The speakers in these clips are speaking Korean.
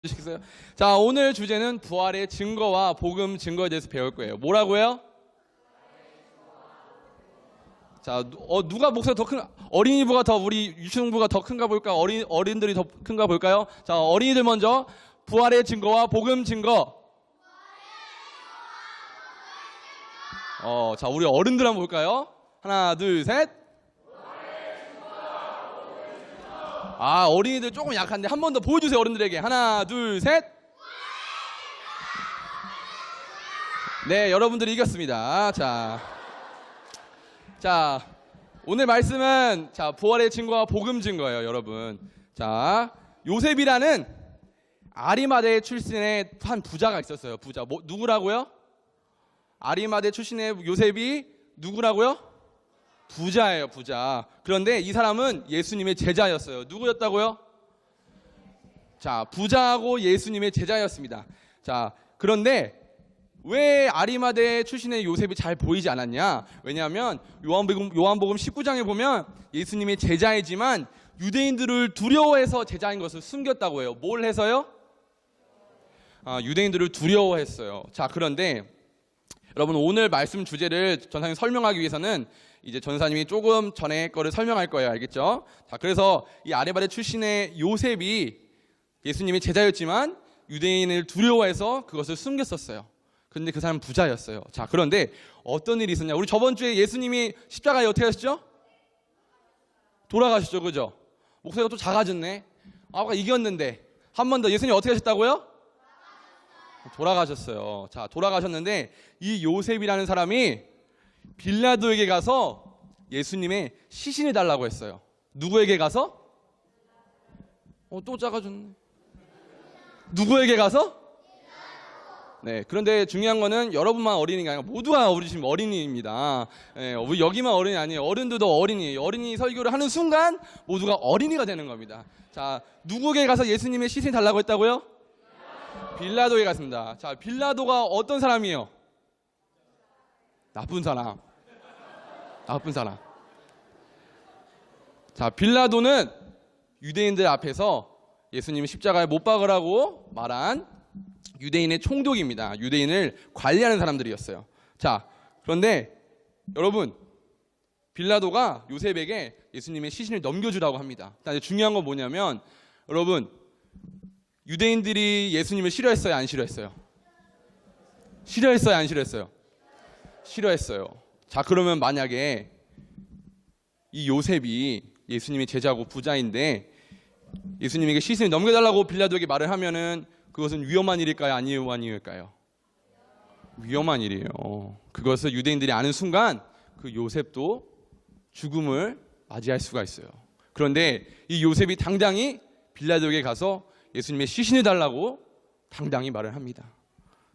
주시겠어요? 자, 오늘 주제는 부활의 증거와 복음 증거에 대해서 배울 거예요. 뭐라고요? 자, 누가 목소리가 더 큰? 어린이부가 더, 우리 유치원부가 더 큰가 볼까? 어린들이 더 큰가 볼까요? 자, 어린이들 먼저. 부활의 증거와 복음 증거. 자, 우리 어른들 한번 볼까요? 하나, 둘, 셋. 어린이들 조금 약한데 한 번 더 보여주세요, 어른들에게. 하나, 둘, 셋. 네, 여러분들이 이겼습니다. 자, 오늘 말씀은 부활의 증거와 복음 증거예요, 여러분. 자, 요셉이라는 아리마대 출신의 한 부자가 있었어요. 부자. 누구라고요? 아리마대 출신의 요셉이 누구라고요? 부자예요, 부자. 그런데 이 사람은 예수님의 제자였어요. 누구였다고요? 자, 부자하고 예수님의 제자였습니다. 자, 그런데 왜 아리마대 출신의 요셉이 잘 보이지 않았냐? 왜냐하면 요한복음 19장에 보면 예수님의 제자이지만 유대인들을 두려워해서 제자인 것을 숨겼다고 해요. 뭘 해서요? 유대인들을 두려워했어요. 자, 그런데 여러분, 오늘 말씀 주제를 전사님 설명하기 위해서는 이제 전사님이 조금 전에 거를 설명할 거예요. 알겠죠? 자, 그래서 이 아리마대 출신의 요셉이 예수님의 제자였지만 유대인을 두려워해서 그것을 숨겼었어요. 그런데 그 사람은 부자였어요. 자, 그런데 어떤 일이 있었냐? 우리 저번 주에 예수님이 십자가에 어떻게 하셨죠? 돌아가셨죠, 그죠? 목소리가 또 작아졌네. 아까 이겼는데 한 번 더 예수님 어떻게 하셨다고요? 돌아가셨어요. 자, 돌아가셨는데 이 요셉이라는 사람이 빌라도에게 가서 예수님의 시신을 달라고 했어요. 누구에게 가서? 또 작아졌네. 누구에게 가서? 네, 그런데 중요한 거는 여러분만 어린이가 아니라 모두가 우리 지금 어린이입니다. 네, 우리 여기만 어린이 아니에요. 어른들도 어린이에요. 어린이 설교를 하는 순간 모두가 어린이가 되는 겁니다. 자, 누구에게 가서 예수님의 시신을 달라고 했다고요? 빌라도에 갔습니다. 자, 빌라도가 어떤 사람이에요? 나쁜 사람. 자, 빌라도는 유대인들 앞에서 예수님이 십자가에 못 박으라고 말한 유대인의 총독입니다. 유대인을 관리하는 사람들이었어요. 자, 그런데 여러분, 빌라도가 요셉에게 예수님의 시신을 넘겨주라고 합니다. 근데 중요한 건 뭐냐면, 여러분, 유대인들이 예수님을 싫어했어요, 안 싫어했어요? 싫어했어요, 안 싫어했어요? 싫어했어요. 자, 그러면 만약에 이 요셉이 예수님의 제자고 부자인데 예수님에게 시신을 넘겨달라고 빌라도에게 말을 하면은 그것은 위험한 일일까요, 안 위험한 일일까요? 위험한 일이에요. 그것을 유대인들이 아는 순간 그 요셉도 죽음을 맞이할 수가 있어요. 그런데 이 요셉이 당당히 빌라도에게 가서 예수님의 시신을 달라고 당당히 말을 합니다.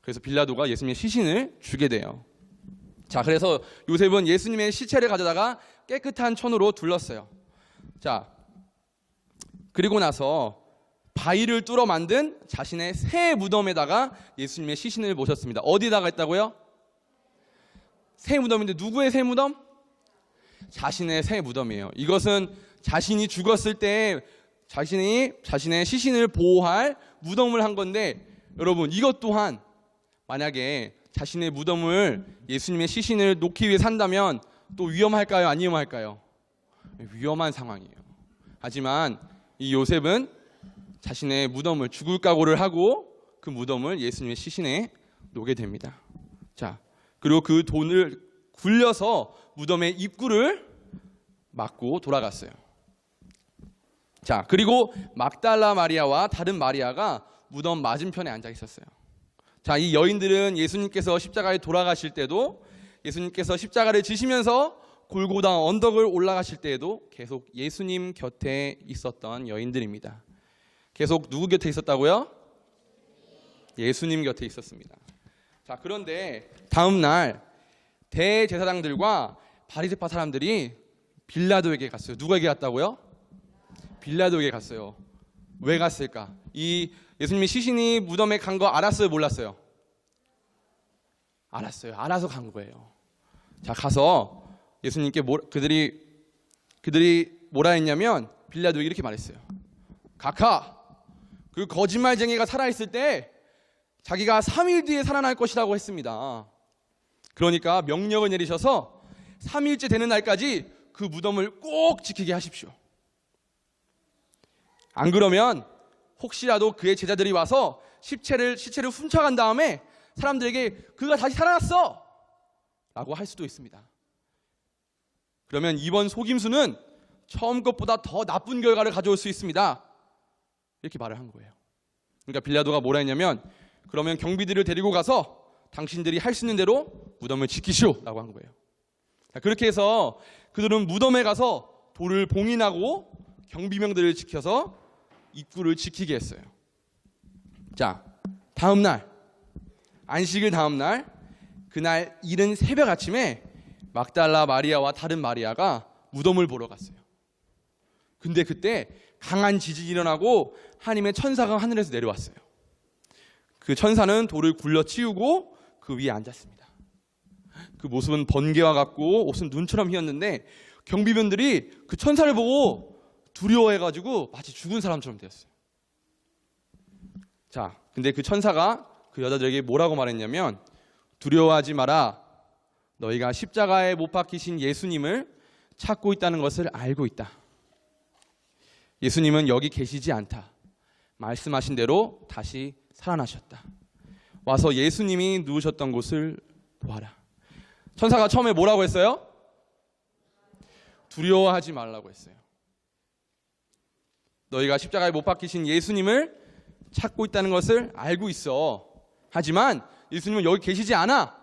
그래서 빌라도가 예수님의 시신을 주게 돼요. 자, 그래서 요셉은 예수님의 시체를 가져다가 깨끗한 천으로 둘렀어요. 자, 그리고 나서 바위를 뚫어 만든 자신의 새 무덤에다가 예수님의 시신을 모셨습니다. 어디다가 했다고요? 새 무덤인데 누구의 새 무덤? 자신의 새 무덤이에요. 이것은 자신이 죽었을 때 자신의 시신을 보호할 무덤을 한 건데, 여러분, 이것 또한 만약에 자신의 무덤을 예수님의 시신을 놓기 위해 산다면 또 위험할까요, 안 위험할까요? 위험한 상황이에요. 하지만 이 요셉은 자신의 무덤을 죽을 각오를 하고 그 무덤을 예수님의 시신에 놓게 됩니다. 자, 그리고 그 돈을 굴려서 무덤의 입구를 막고 돌아갔어요. 자, 그리고 막달라 마리아와 다른 마리아가 무덤 맞은편에 앉아 있었어요. 자, 이 여인들은 예수님께서 십자가에 돌아가실 때도, 예수님께서 십자가를 지시면서 골고다 언덕을 올라가실 때에도 계속 예수님 곁에 있었던 여인들입니다. 계속 누구 곁에 있었다고요? 예수님 곁에 있었습니다. 자, 그런데 다음 날 대제사장들과 바리새파 사람들이 빌라도에게 갔어요. 누구에게 갔다고요? 빌라도에게 갔어요. 왜 갔을까? 이 예수님의 시신이 무덤에 간 거 알았어요, 몰랐어요? 알았어요. 알아서 간 거예요. 자, 가서 예수님께 그들이 뭐라 했냐면 빌라도에게 이렇게 말했어요. 각하, 그 거짓말쟁이가 살아있을 때 자기가 3일 뒤에 살아날 것이라고 했습니다. 그러니까 명령을 내리셔서 3일째 되는 날까지 그 무덤을 꼭 지키게 하십시오. 안 그러면 혹시라도 그의 제자들이 와서 시체를 훔쳐간 다음에 사람들에게 그가 다시 살아났어! 라고 할 수도 있습니다. 그러면 이번 속임수는 처음 것보다 더 나쁜 결과를 가져올 수 있습니다. 이렇게 말을 한 거예요. 그러니까 빌라도가 뭐라 했냐면, 그러면 경비들을 데리고 가서 당신들이 할 수 있는 대로 무덤을 지키시오 라고 한 거예요. 그렇게 해서 그들은 무덤에 가서 돌을 봉인하고 경비병들을 지켜서 입구를 지키게 했어요. 자, 다음 날, 안식일 다음 날, 그날 이른 새벽 아침에 막달라 마리아와 다른 마리아가 무덤을 보러 갔어요. 근데 그때 강한 지진이 일어나고 하나님의 천사가 하늘에서 내려왔어요. 그 천사는 돌을 굴려 치우고 그 위에 앉았습니다. 그 모습은 번개와 같고 옷은 눈처럼 휘었는데 경비병들이 그 천사를 보고 두려워해가지고 마치 죽은 사람처럼 되었어요. 자, 근데 그 천사가 그 여자들에게 뭐라고 말했냐면, 두려워하지 마라. 너희가 십자가에 못 박히신 예수님을 찾고 있다는 것을 알고 있다. 예수님은 여기 계시지 않다. 말씀하신 대로 다시 살아나셨다. 와서 예수님이 누우셨던 곳을 보아라. 천사가 처음에 뭐라고 했어요? 두려워하지 말라고 했어요. 너희가 십자가에 못 박히신 예수님을 찾고 있다는 것을 알고 있어. 하지만 예수님은 여기 계시지 않아.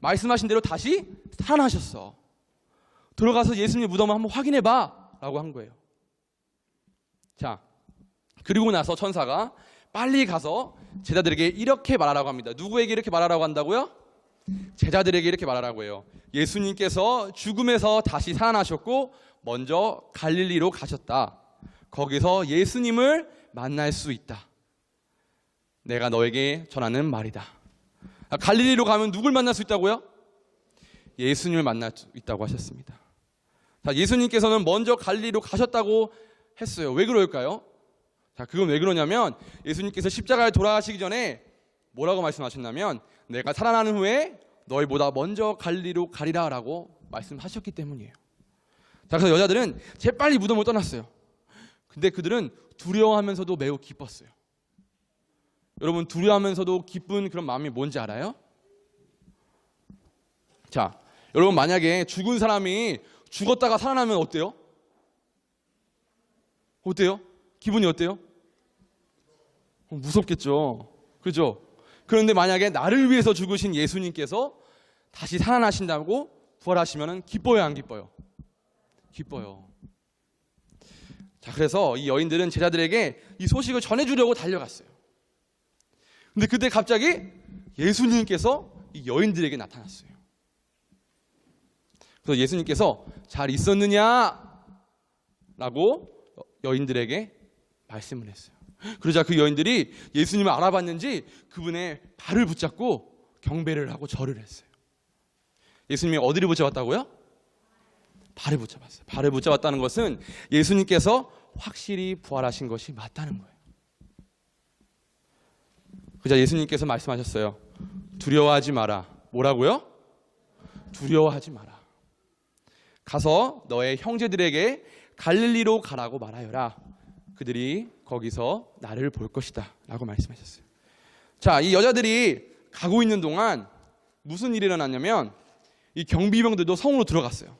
말씀하신 대로 다시 살아나셨어. 들어가서 예수님의 무덤을 한번 확인해봐 라고 한 거예요. 자, 그리고 나서 천사가 빨리 가서 제자들에게 이렇게 말하라고 합니다. 누구에게 이렇게 말하라고 한다고요? 제자들에게 이렇게 말하라고 해요. 예수님께서 죽음에서 다시 살아나셨고 먼저 갈릴리로 가셨다. 거기서 예수님을 만날 수 있다. 내가 너에게 전하는 말이다. 갈릴리로 가면 누굴 만날 수 있다고요? 예수님을 만날 수 있다고 하셨습니다. 자, 예수님께서는 먼저 갈릴리로 가셨다고 했어요. 왜 그럴까요? 자, 그건 왜 그러냐면 예수님께서 십자가에 돌아가시기 전에 뭐라고 말씀하셨냐면, 내가 살아나는 후에 너희보다 먼저 갈릴리로 가리라 라고 말씀하셨기 때문이에요. 자, 그래서 여자들은 재빨리 무덤을 떠났어요. 근데 그들은 두려워하면서도 매우 기뻤어요. 여러분, 두려워하면서도 기쁜 그런 마음이 뭔지 알아요? 자, 여러분, 만약에 죽은 사람이 죽었다가 살아나면 어때요? 어때요? 기분이 어때요? 무섭겠죠. 그죠? 그런데 만약에 나를 위해서 죽으신 예수님께서 다시 살아나신다고 부활하시면 기뻐요, 안 기뻐요? 기뻐요. 자, 그래서 이 여인들은 제자들에게 이 소식을 전해주려고 달려갔어요. 근데 그때 갑자기 예수님께서 이 여인들에게 나타났어요. 그래서 예수님께서 잘 있었느냐? 라고 여인들에게 말씀을 했어요. 그러자 그 여인들이 예수님을 알아봤는지 그분의 발을 붙잡고 경배를 하고 절을 했어요. 예수님이 어디를 붙잡았다고요? 발을 붙잡았어요. 발을 붙잡았다는 것은 예수님께서 확실히 부활하신 것이 맞다는 거예요. 그러자 예수님께서 말씀하셨어요. 두려워하지 마라. 뭐라고요? 두려워하지 마라. 가서 너의 형제들에게 갈릴리로 가라고 말하여라. 그들이 거기서 나를 볼 것이다 라고 말씀하셨어요. 자, 이 여자들이 가고 있는 동안 무슨 일이 일어났냐면 이 경비병들도 성으로 들어갔어요.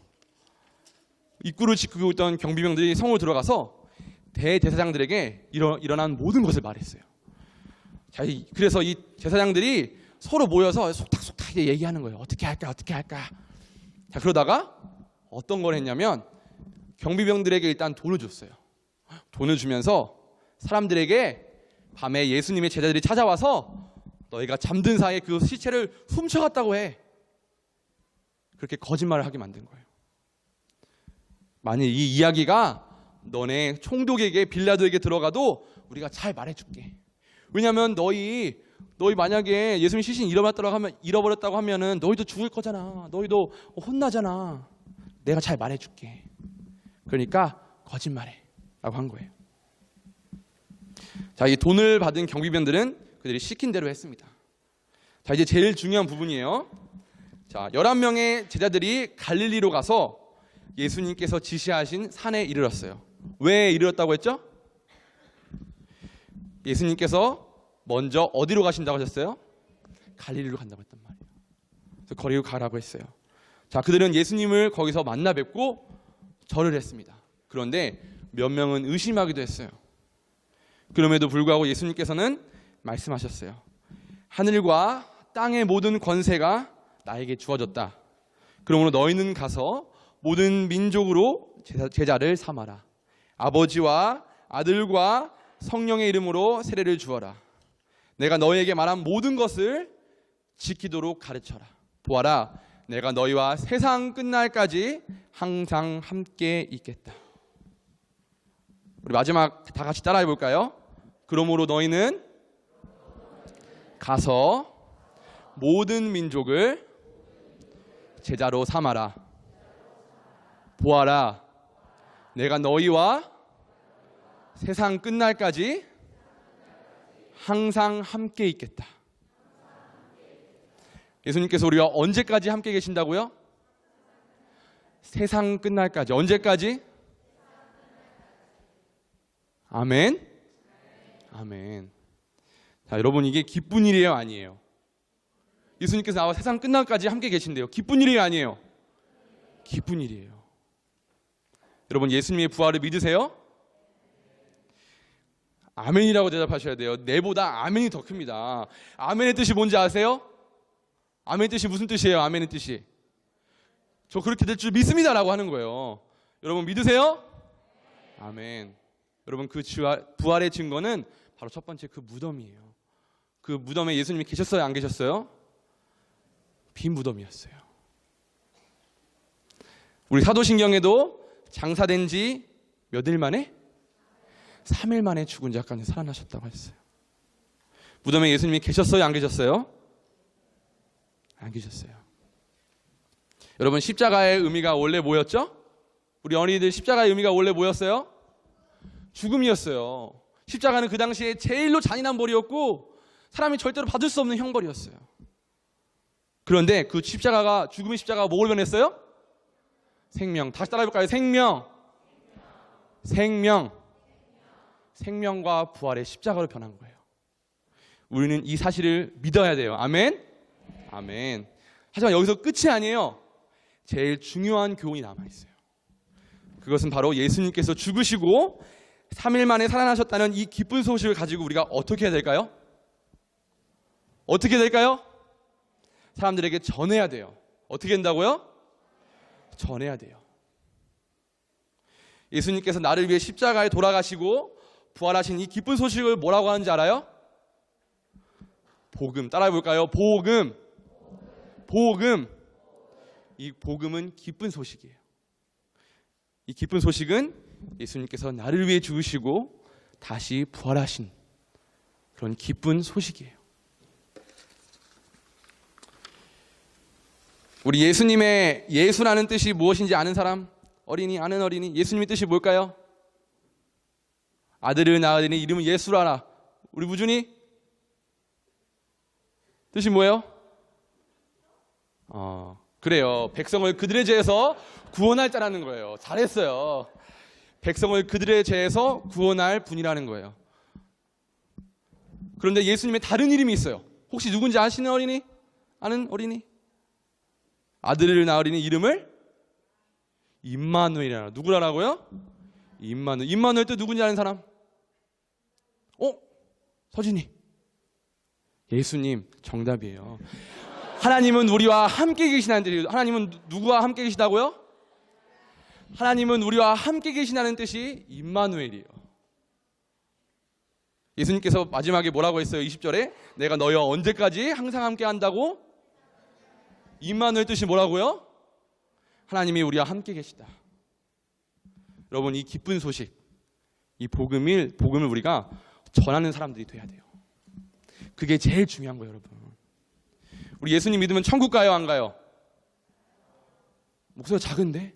입구를 지키고 있던 경비병들이 성으로 들어가서 대제사장들에게 일어난 모든 것을 말했어요. 자, 그래서 이 제사장들이 서로 모여서 속닥속닥 얘기하는 거예요. 어떻게 할까? 자, 그러다가 어떤 걸 했냐면 경비병들에게 일단 돈을 줬어요. 돈을 주면서 사람들에게 밤에 예수님의 제자들이 찾아와서 너희가 잠든 사이에 그 시체를 훔쳐갔다고 해. 그렇게 거짓말을 하게 만든 거예요. 만일 이 이야기가 너네 총독에게 빌라도에게 들어가도 우리가 잘 말해줄게. 왜냐하면 너희 만약에 예수님 시신 잃어버렸다고 하면은 너희도 죽을 거잖아. 너희도 혼나잖아. 내가 잘 말해줄게. 그러니까 거짓말해 라고 한 거예요. 자, 이 돈을 받은 경비병들은 그들이 시킨 대로 했습니다. 자, 이제 제일 중요한 부분이에요. 자, 11명의 제자들이 갈릴리로 가서 예수님께서 지시하신 산에 이르렀어요. 왜 이르렀다고 했죠? 예수님께서 먼저 어디로 가신다고 하셨어요? 갈릴리로 간다고 했단 말이에요. 그래서 거리로 가라고 했어요. 자, 그들은 예수님을 거기서 만나 뵙고 절을 했습니다. 그런데 몇 명은 의심하기도 했어요. 그럼에도 불구하고 예수님께서는 말씀하셨어요. 하늘과 땅의 모든 권세가 나에게 주어졌다. 그러므로 너희는 가서 모든 민족으로 제자를 삼아라. 아버지와 아들과 성령의 이름으로 세례를 주어라. 내가 너희에게 말한 모든 것을 지키도록 가르쳐라. 보아라, 내가 너희와 세상 끝날까지 항상 함께 있겠다. 우리 마지막 다 같이 따라해 볼까요? 그러므로 너희는 가서 모든 민족을 제자로 삼아라. 보아라, 내가 너희와 세상 끝날까지 항상 함께 있겠다. 예수님께서 우리와 언제까지 함께 계신다고요? 세상 끝날까지. 언제까지? 아멘. 아멘. 자, 여러분, 이게 기쁜 일이에요, 아니에요? 예수님께서 나와 세상 끝날까지 함께 계신대요. 기쁜 일이 아니에요. 기쁜 일이에요. 여러분, 예수님의 부활을 믿으세요? 아멘이라고 대답하셔야 돼요. 내보다 아멘이 더 큽니다. 아멘의 뜻이 뭔지 아세요? 아멘의 뜻이 무슨 뜻이에요? 아멘의 뜻이 저 그렇게 될 줄 믿습니다라고 하는 거예요. 여러분, 믿으세요? 아멘. 여러분, 그 부활의 증거는 바로 첫 번째 그 무덤이에요. 그 무덤에 예수님이 계셨어요, 안 계셨어요? 빈 무덤이었어요. 우리 사도신경에도 장사된 지 몇 일 만에? 3일 만에 죽은 자 가운데 살아나셨다고 했어요. 무덤에 예수님이 계셨어요, 안 계셨어요? 안 계셨어요. 여러분, 십자가의 의미가 원래 뭐였죠? 우리 어린이들, 십자가의 의미가 원래 뭐였어요? 죽음이었어요. 십자가는 그 당시에 제일로 잔인한 벌이었고 사람이 절대로 받을 수 없는 형벌이었어요. 그런데 그 십자가가, 죽음의 십자가가 뭘 변했어요? 생명. 다시 따라해볼까요? 생명. 생명. 생명과 부활의 십자가로 변한 거예요. 우리는 이 사실을 믿어야 돼요. 아멘? 아멘. 하지만 여기서 끝이 아니에요. 제일 중요한 교훈이 남아있어요. 그것은 바로 예수님께서 죽으시고 3일 만에 살아나셨다는 이 기쁜 소식을 가지고 우리가 어떻게 해야 될까요? 어떻게 될까요? 사람들에게 전해야 돼요. 어떻게 된다고요? 전해야 돼요. 예수님께서 나를 위해 십자가에 돌아가시고 부활하신 이 기쁜 소식을 뭐라고 하는지 알아요? 복음. 따라해 볼까요? 복음. 복음. 이 복음은 기쁜 소식이에요. 이 기쁜 소식은 예수님께서 나를 위해 죽으시고 다시 부활하신 그런 기쁜 소식이에요. 우리 예수님의 예수라는 뜻이 무엇인지 아는 사람? 어린이, 아는 어린이? 예수님의 뜻이 뭘까요? 아들을 낳으니 이름은 예수라라. 우리 무준이? 뜻이 뭐예요? 그래요. 백성을 그들의 죄에서 구원할 자라는 거예요. 잘했어요. 백성을 그들의 죄에서 구원할 분이라는 거예요. 그런데 예수님의 다른 이름이 있어요. 혹시 누군지 아시는 어린이? 아는 어린이? 아들을 낳으리니 이름을 임마누엘이라. 누구라고요? 임마누엘. 임마누엘 또 누군지 아는 사람? 서진이. 예수님. 정답이에요. 하나님은 우리와 함께 계시다는 뜻이에요. 하나님은 누구와 함께 계시다고요? 하나님은 우리와 함께 계시다는 뜻이 임마누엘이에요. 예수님께서 마지막에 뭐라고 했어요? 20절에 내가 너희와 언제까지 항상 함께 한다고? 임마누엘 뜻이 뭐라고요? 하나님이 우리와 함께 계시다. 여러분, 이 기쁜 소식, 이 복음을 우리가 전하는 사람들이 돼야 돼요. 그게 제일 중요한 거예요, 여러분. 우리 예수님 믿으면 천국 가요, 안 가요? 목소리가 작은데?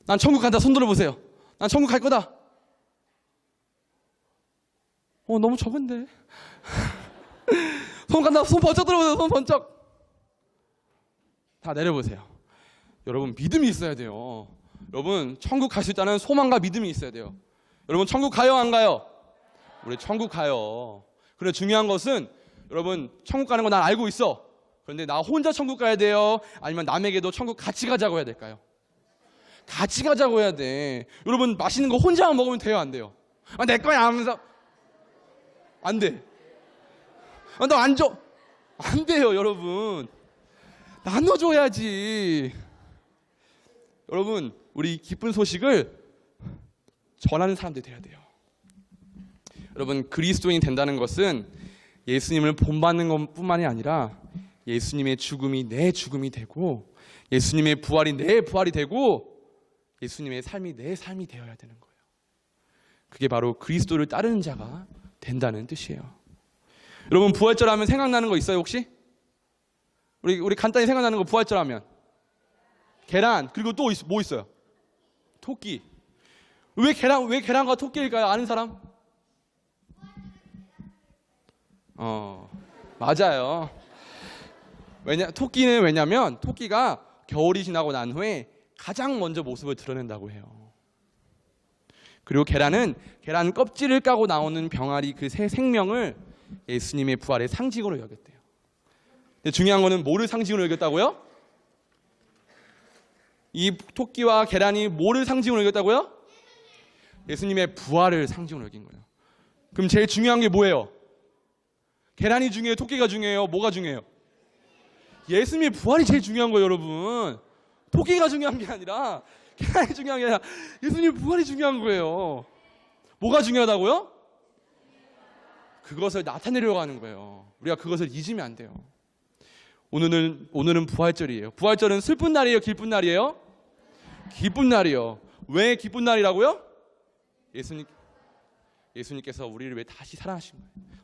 난 천국 간다. 손 들어보세요. 난 천국 갈 거다. 너무 적은데. 손 간다. 손 번쩍 들어보세요. 손 번쩍. 다 내려보세요. 여러분 믿음이 있어야 돼요. 여러분 천국 갈 수 있다는 소망과 믿음이 있어야 돼요. 여러분 천국 가요 안 가요? 우리 천국 가요. 그런데 중요한 것은 여러분 천국 가는 거 난 알고 있어. 그런데 나 혼자 천국 가야 돼요? 아니면 남에게도 천국 같이 가자고 해야 될까요? 같이 가자고 해야 돼. 여러분 맛있는 거 혼자만 먹으면 돼요 안 돼요? 내 거야 하면서 안 돼. 너 안 줘. 안 돼요 여러분. 나눠줘야지. 여러분 우리 기쁜 소식을 전하는 사람들이 돼야 돼요. 여러분 그리스도인이 된다는 것은 예수님을 본받는 것뿐만이 아니라 예수님의 죽음이 내 죽음이 되고 예수님의 부활이 내 부활이 되고 예수님의 삶이 내 삶이 되어야 되는 거예요. 그게 바로 그리스도를 따르는 자가 된다는 뜻이에요. 여러분 부활절 하면 생각나는 거 있어요 혹시? 우리 간단히 생각나는 거 부활절 하면 계란 그리고 또 뭐 있어요? 토끼. 왜 계란과 토끼일까요? 아는 사람? 맞아요. 토끼는 왜냐면 토끼가 겨울이 지나고 난 후에 가장 먼저 모습을 드러낸다고 해요. 그리고 계란 껍질을 까고 나오는 병아리 그 새 생명을 예수님의 부활의 상징으로 여겼대요. 근데 중요한 거는 뭐를 상징으로 여겼다고요? 이 토끼와 계란이 뭐를 상징으로 여겼다고요? 예수님의 부활을 상징으로 여긴 거예요. 그럼 제일 중요한 게 뭐예요? 계란이 중요해요? 토끼가 중요해요? 뭐가 중요해요? 예수님의 부활이 제일 중요한 거예요 여러분. 토끼가 중요한 게 아니라 계란이 중요한 게 아니라 예수님의 부활이 중요한 거예요. 뭐가 중요하다고요? 그것을 나타내려고 하는 거예요. 우리가 그것을 잊으면 안 돼요. 오늘은 부활절이에요. 부활절은 슬픈 날이에요? 기쁜 날이에요? 기쁜 날이에요. 왜 기쁜 날이라고요? 예수님께서 우리를 왜 다시 살아나신 거예요.